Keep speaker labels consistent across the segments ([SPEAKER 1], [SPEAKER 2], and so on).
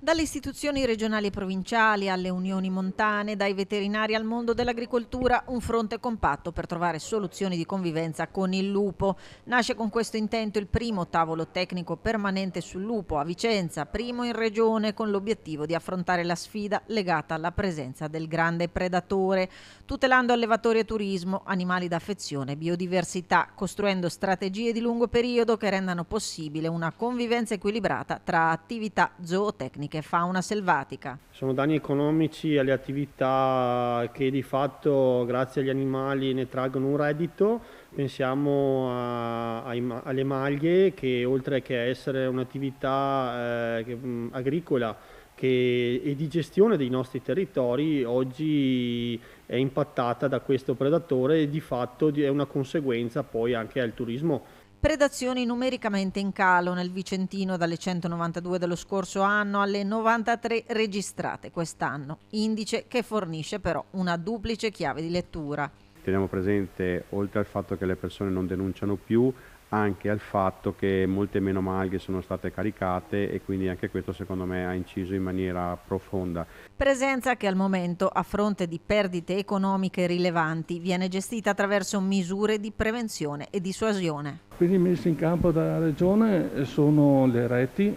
[SPEAKER 1] Dalle istituzioni regionali e provinciali alle unioni montane, dai veterinari al mondo dell'agricoltura, un fronte compatto per trovare soluzioni di convivenza con il lupo. Nasce con questo intento il primo tavolo tecnico permanente sul lupo a Vicenza, primo in regione, con l'obiettivo di affrontare la sfida legata alla presenza del grande predatore, tutelando allevatori e turismo, animali d'affezione e biodiversità, costruendo strategie di lungo periodo che rendano possibile una convivenza equilibrata tra attività zootecniche e fauna selvatica.
[SPEAKER 2] Sono danni economici alle attività che di fatto grazie agli animali ne traggono un reddito. Pensiamo alle maglie che oltre che essere un'attività agricola e di gestione dei nostri territori, oggi è impattata da questo predatore e di fatto è una conseguenza poi anche al turismo.
[SPEAKER 1] Predazioni numericamente in calo nel Vicentino dalle 192 dello scorso anno alle 93 registrate quest'anno, indice che fornisce però una duplice chiave di lettura.
[SPEAKER 3] Teniamo presente, oltre al fatto che le persone non denunciano più, anche al fatto che molte meno malghe sono state caricate e quindi anche questo secondo me ha inciso in maniera profonda.
[SPEAKER 1] Presenza che al momento, a fronte di perdite economiche rilevanti, viene gestita attraverso misure di prevenzione e dissuasione.
[SPEAKER 4] Quindi messe in campo dalla Regione sono le reti,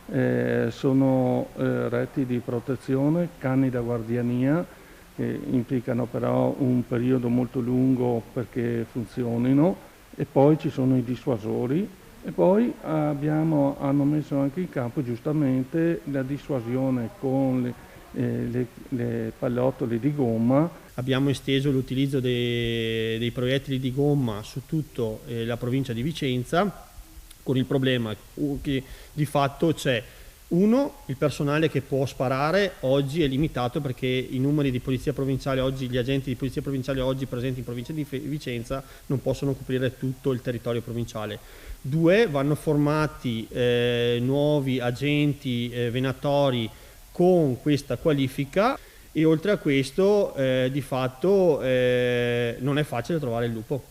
[SPEAKER 4] reti di protezione, cani da guardiania, che implicano però un periodo molto lungo perché funzionino, e poi ci sono i dissuasori e poi hanno messo anche in campo giustamente la dissuasione con le pallottole di gomma.
[SPEAKER 2] Abbiamo esteso l'utilizzo dei proiettili di gomma su tutta la provincia di Vicenza, con il problema che di fatto c'è il personale che può sparare oggi è limitato perché i numeri di polizia provinciale oggi, gli agenti di polizia provinciale oggi presenti in provincia di Vicenza non possono coprire tutto il territorio provinciale. 2, vanno formati nuovi agenti venatori con questa qualifica e oltre a questo di fatto non è facile trovare il lupo.